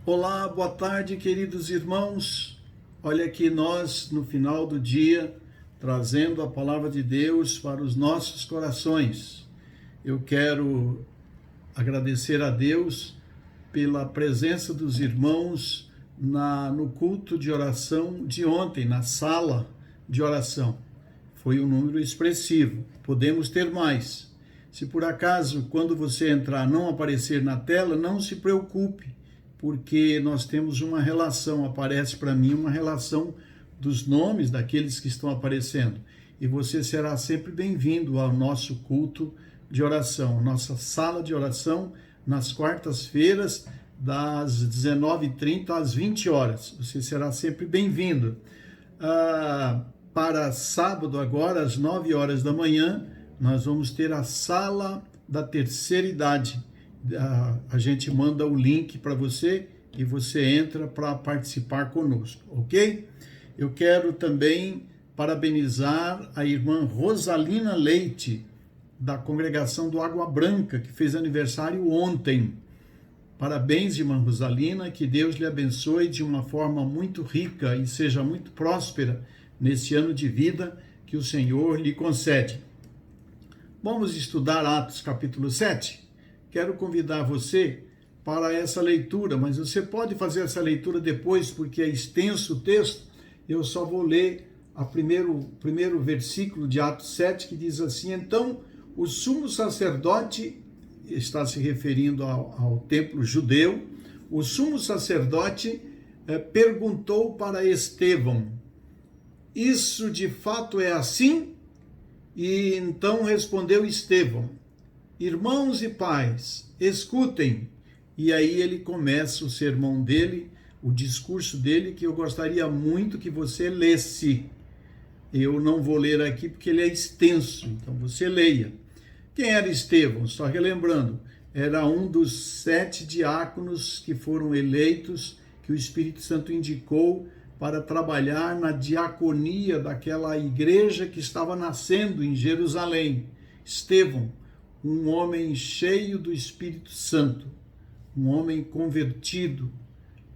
Olá, boa tarde, queridos irmãos. Olha aqui nós no final do dia, trazendo a palavra de Deus para os nossos corações. Eu quero agradecer a Deus pela presença dos irmãos no culto de oração de ontem, na sala de oração. Foi um número expressivo, podemos ter mais. Se por acaso, quando você entrar, não aparecer na tela, não se preocupe, porque nós temos uma relação, aparece para mim uma relação dos nomes daqueles que estão aparecendo. E você será sempre bem-vindo ao nosso culto de oração, nossa sala de oração, nas quartas-feiras, das 19h30 às 20 horas. Você será sempre bem-vindo. Para sábado, agora, às 9 horas da manhã, nós vamos ter a sala da terceira idade. A gente manda o link para você e você entra para participar conosco, ok? Eu quero também parabenizar a irmã Rosalina Leite, da congregação do Água Branca, que fez aniversário ontem. Parabéns, irmã Rosalina, que Deus lhe abençoe de uma forma muito rica e seja muito próspera nesse ano de vida que o Senhor lhe concede. Vamos estudar Atos capítulo 7? Quero convidar você para essa leitura, mas você pode fazer essa leitura depois, porque é extenso o texto. Eu só vou ler o primeiro versículo de Atos 7, que diz assim: Então, o sumo sacerdote, está se referindo ao templo judeu, o sumo sacerdote perguntou para Estevão: isso de fato é assim? E então respondeu Estevão: irmãos e pais, escutem. E aí ele começa o sermão dele, o discurso dele, que eu gostaria muito que você lesse. Eu não vou ler aqui porque ele é extenso, então você leia. Quem era Estevão? Só relembrando, era um dos 7 diáconos que foram eleitos, que o Espírito Santo indicou para trabalhar na diaconia daquela igreja que estava nascendo em Jerusalém. Estevão, um homem cheio do Espírito Santo, um homem convertido,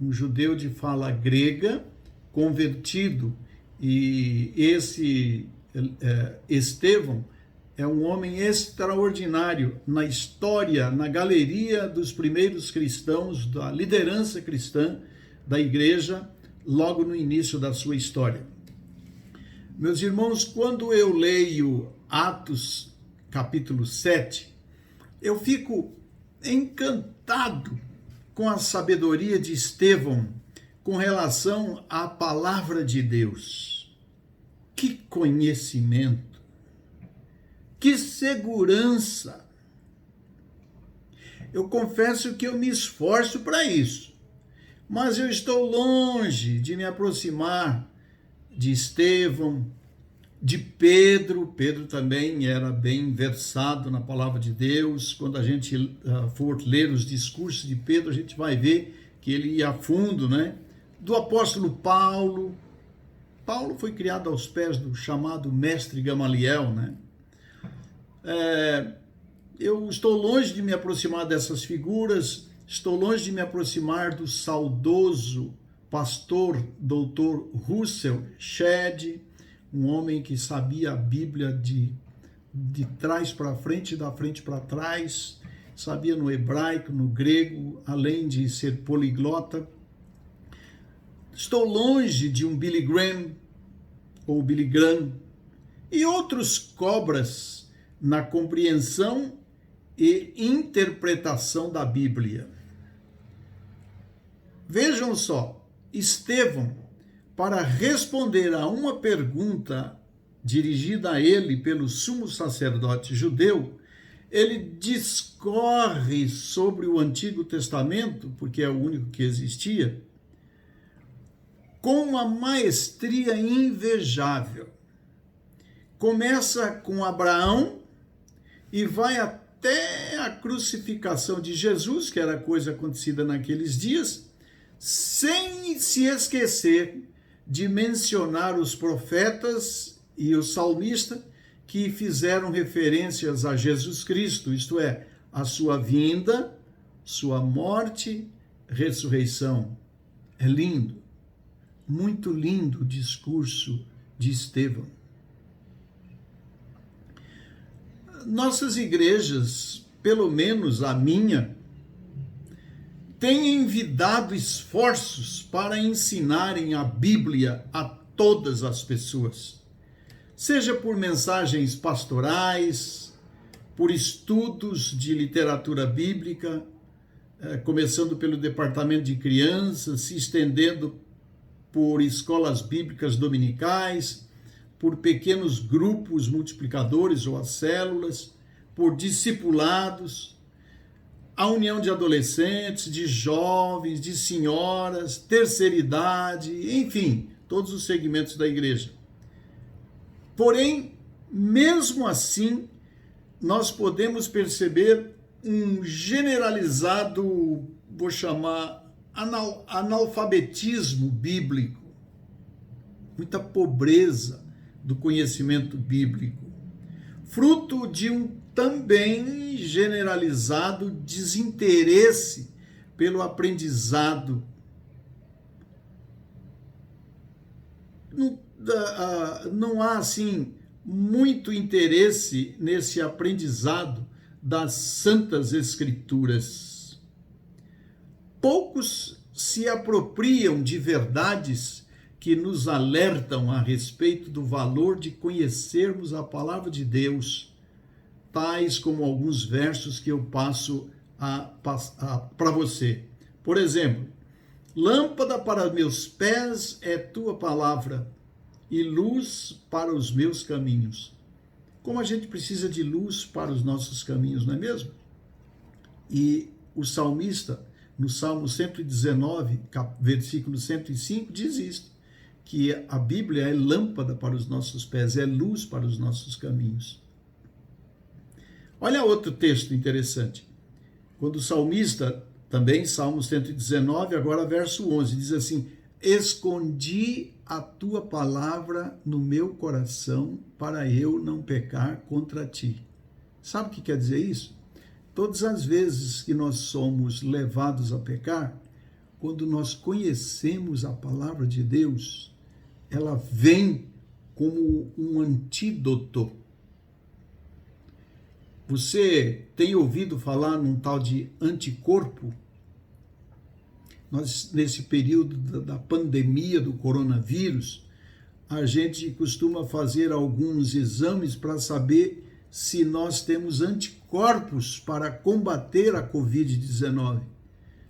um judeu de fala grega, convertido. E esse Estevão é um homem extraordinário na história, na galeria dos primeiros cristãos, da liderança cristã da igreja, logo no início da sua história. Meus irmãos, quando eu leio Atos capítulo 7, eu fico encantado com a sabedoria de Estevão com relação à palavra de Deus. Que conhecimento, que segurança. Eu confesso que eu me esforço para isso, mas eu estou longe de me aproximar de Estevão, de Pedro. Pedro também era bem versado na palavra de Deus. Quando a gente for ler os discursos de Pedro, a gente vai ver que ele ia a fundo, né? Do apóstolo Paulo. Paulo foi criado aos pés do chamado mestre Gamaliel, né? Eu estou longe de me aproximar dessas figuras, estou longe de me aproximar do saudoso pastor doutor Russell Shedd, um homem que sabia a Bíblia de trás para frente, da frente para trás, sabia no hebraico, no grego, além de ser poliglota. Estou longe de um Billy Graham ou Billy Graham e outros cobras na compreensão e interpretação da Bíblia. Vejam só, Estevão, para responder a uma pergunta dirigida a ele pelo sumo sacerdote judeu, ele discorre sobre o Antigo Testamento, porque é o único que existia, com uma maestria invejável. Começa com Abraão e vai até a crucificação de Jesus, que era coisa acontecida naqueles dias, sem se esquecer de mencionar os profetas e o salmista que fizeram referências a Jesus Cristo, isto é, a sua vinda, sua morte, ressurreição. É lindo, muito lindo o discurso de Estevão. Nossas igrejas, pelo menos a minha, têm envidado esforços para ensinarem a Bíblia a todas as pessoas, seja por mensagens pastorais, por estudos de literatura bíblica, começando pelo departamento de crianças, se estendendo por escolas bíblicas dominicais, por pequenos grupos multiplicadores ou as células, por discipulados, a união de adolescentes, de jovens, de senhoras, terceira idade, enfim, todos os segmentos da igreja. Porém, mesmo assim, nós podemos perceber um generalizado, vou chamar, analfabetismo bíblico, muita pobreza do conhecimento bíblico, fruto de um também generalizado desinteresse pelo aprendizado. Não há, assim, muito interesse nesse aprendizado das Santas Escrituras. Poucos se apropriam de verdades que nos alertam a respeito do valor de conhecermos a palavra de Deus, tais como alguns versos que eu passo para você. Por exemplo, lâmpada para meus pés é tua palavra e luz para os meus caminhos. Como a gente precisa de luz para os nossos caminhos, não é mesmo? E o salmista, no Salmo 119, versículo 105, diz isto, que a Bíblia é lâmpada para os nossos pés, é luz para os nossos caminhos. Olha outro texto interessante. Quando o salmista, também, Salmo 119, agora verso 11, diz assim: escondi a tua palavra no meu coração para eu não pecar contra ti. Sabe o que quer dizer isso? Todas as vezes que nós somos levados a pecar, quando nós conhecemos a palavra de Deus, ela vem como um antídoto. Você tem ouvido falar num tal de anticorpo? Nós, nesse período da pandemia do coronavírus, a gente costuma fazer alguns exames para saber se nós temos anticorpos para combater a Covid-19.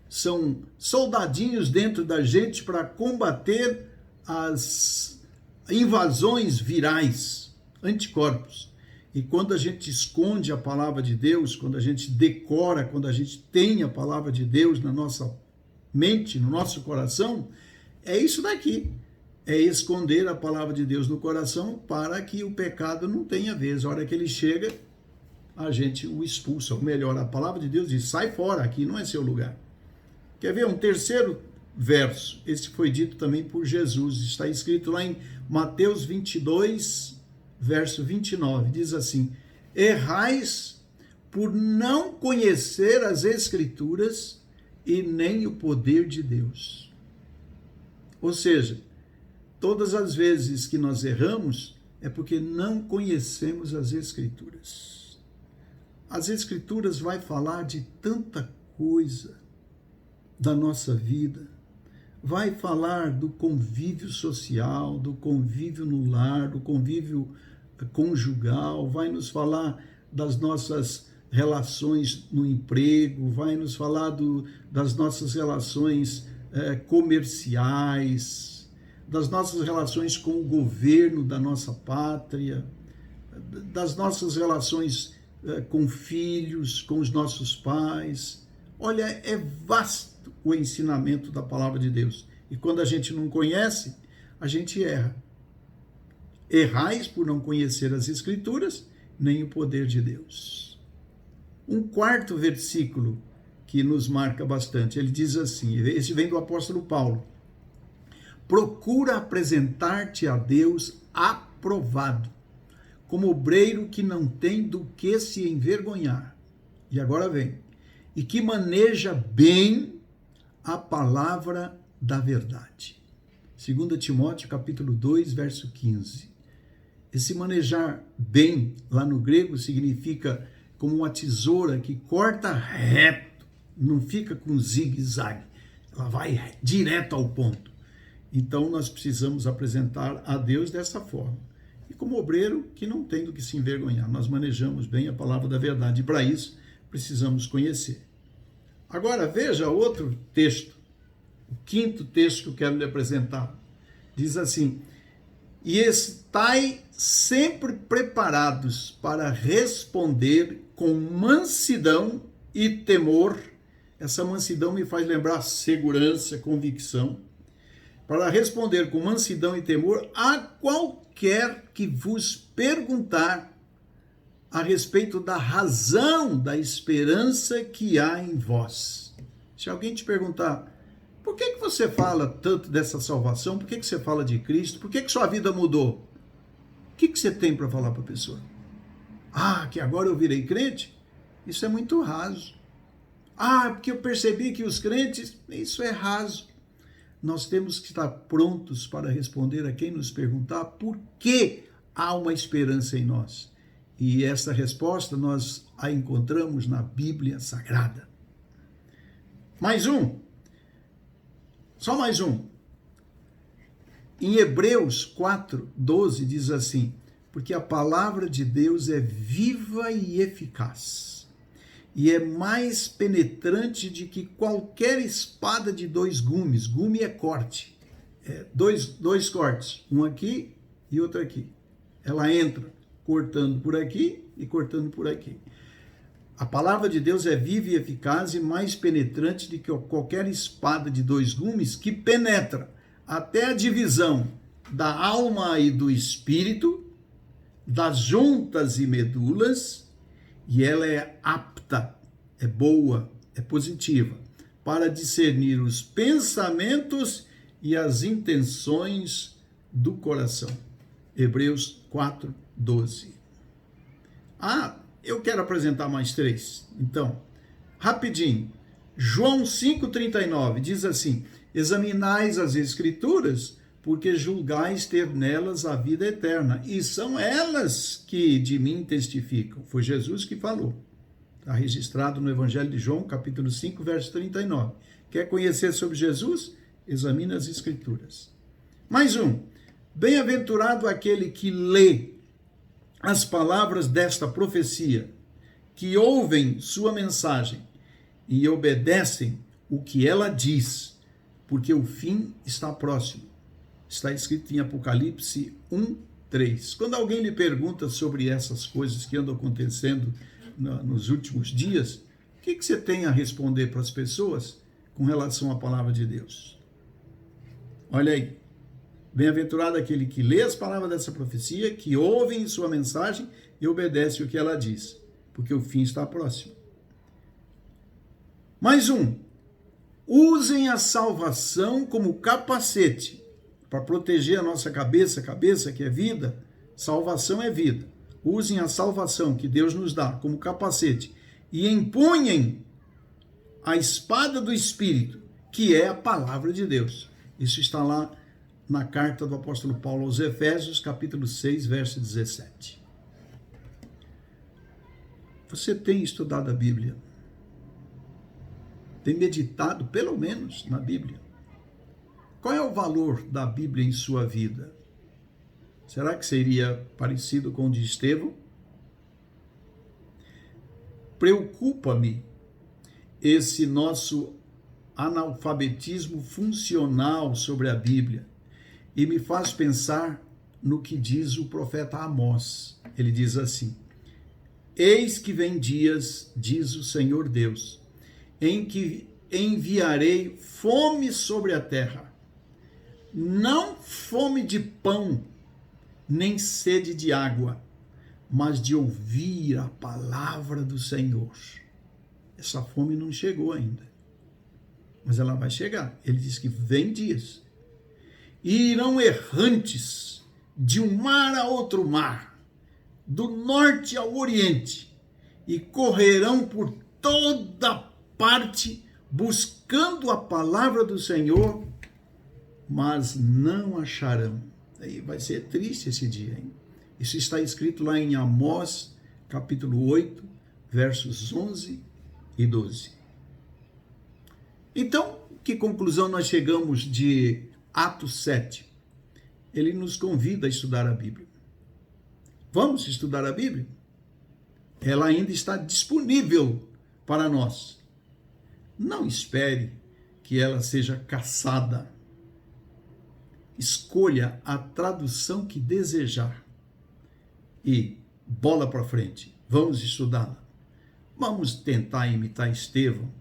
São soldadinhos dentro da gente para combater as invasões virais, anticorpos. E quando a gente esconde a palavra de Deus, quando a gente decora, quando a gente tem a palavra de Deus na nossa mente, no nosso coração, é isso daqui. É esconder a palavra de Deus no coração para que o pecado não tenha vez. A hora que ele chega, a gente o expulsa. Ou melhor, a palavra de Deus diz: sai fora, aqui não é seu lugar. Quer ver um terceiro verso? Esse foi dito também por Jesus. Está escrito lá em Mateus 22, verso 29. Diz assim: errais por não conhecer as Escrituras e nem o poder de Deus. Ou seja, todas as vezes que nós erramos é porque não conhecemos as Escrituras. As Escrituras vai falar de tanta coisa da nossa vida, vai falar do convívio social, do convívio no lar, do convívio conjugal, vai nos falar das nossas relações no emprego, vai nos falar das nossas relações comerciais, das nossas relações com o governo da nossa pátria, das nossas relações com filhos, com os nossos pais. Olha, é vasto o ensinamento da palavra de Deus. E quando a gente não conhece, a gente erra. Errais por não conhecer as Escrituras, nem o poder de Deus. Um quarto versículo que nos marca bastante, ele diz assim, esse vem do apóstolo Paulo: procura apresentar-te a Deus aprovado, como obreiro que não tem do que se envergonhar. E agora vem: e que maneja bem a palavra da verdade. 2 Timóteo capítulo 2, verso 15. Esse manejar bem, lá no grego, significa como uma tesoura que corta reto, não fica com zigue-zague, ela vai direto ao ponto. Então nós precisamos apresentar a Deus dessa forma. E como obreiro que não tem do que se envergonhar, nós manejamos bem a palavra da verdade e para isso precisamos conhecer. Agora veja outro texto, o quinto texto que eu quero lhe apresentar. Diz assim: e estai sempre preparados para responder com mansidão e temor. Essa mansidão me faz lembrar segurança, convicção. Para responder com mansidão e temor a qualquer que vos perguntar a respeito da razão da esperança que há em vós. Se alguém te perguntar, por que você fala tanto dessa salvação? Por que você fala de Cristo? Por que sua vida mudou? O que você tem para falar para a pessoa? Ah, que agora eu virei crente? Isso é muito raso. Ah, porque eu percebi que os crentes... Isso é raso. Nós temos que estar prontos para responder a quem nos perguntar por que há uma esperança em nós. E essa resposta nós a encontramos na Bíblia Sagrada. Mais um. Só mais um. Em Hebreus 4, 12 diz assim: porque a palavra de Deus é viva e eficaz, e é mais penetrante de que qualquer espada de dois gumes. Gume é corte. Dois cortes, um aqui e outro aqui. Ela entra cortando por aqui e cortando por aqui. A palavra de Deus é viva e eficaz e mais penetrante do que qualquer espada de dois gumes, que penetra até a divisão da alma e do espírito, das juntas e medulas, e ela é apta, é boa, é positiva, para discernir os pensamentos e as intenções do coração. Hebreus 4, 12. Eu quero apresentar mais três. Então, rapidinho. João 5,39 diz assim: examinais as Escrituras, porque julgais ter nelas a vida eterna, e são elas que de mim testificam. Foi Jesus que falou. Está registrado no Evangelho de João, capítulo 5, verso 39. Quer conhecer sobre Jesus? Examine as Escrituras. Mais um. Bem-aventurado aquele que lê as palavras desta profecia, que ouvem sua mensagem e obedecem o que ela diz, porque o fim está próximo. Está escrito em Apocalipse 1, 3. Quando alguém lhe pergunta sobre essas coisas que andam acontecendo nos últimos dias, o que você tem a responder para as pessoas com relação à palavra de Deus? Olha aí. Bem-aventurado aquele que lê as palavras dessa profecia, que ouvem sua mensagem e obedece o que ela diz, porque o fim está próximo. Mais um. Usem a salvação como capacete para proteger a nossa cabeça que é vida. Salvação é vida. Usem a salvação que Deus nos dá como capacete e empunhem a espada do Espírito, que é a palavra de Deus. Isso está lá na carta do apóstolo Paulo aos Efésios, capítulo 6, verso 17. Você tem estudado a Bíblia? Tem meditado, pelo menos, na Bíblia? Qual é o valor da Bíblia em sua vida? Será que seria parecido com o de Estevão? Preocupa-me esse nosso analfabetismo funcional sobre a Bíblia. E me faz pensar no que diz o profeta Amós. Ele diz assim: eis que vem dias, diz o Senhor Deus, em que enviarei fome sobre a terra, não fome de pão, nem sede de água, mas de ouvir a palavra do Senhor. Essa fome não chegou ainda, mas ela vai chegar. Ele diz que vem dias. E irão errantes de um mar a outro mar, do norte ao oriente, e correrão por toda parte buscando a palavra do Senhor, mas não acharão. Aí vai ser triste esse dia, hein? Isso está escrito lá em Amós, capítulo 8, versos 11 e 12. Então, que conclusão nós chegamos de Atos 7? Ele nos convida a estudar a Bíblia. Vamos estudar a Bíblia? Ela ainda está disponível para nós. Não espere que ela seja caçada. Escolha a tradução que desejar e bola para frente. Vamos estudá-la. Vamos tentar imitar Estevão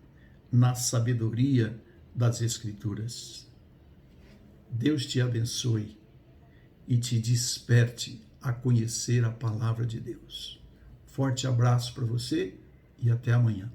na sabedoria das Escrituras. Deus te abençoe e te desperte a conhecer a palavra de Deus. Forte abraço para você e até amanhã.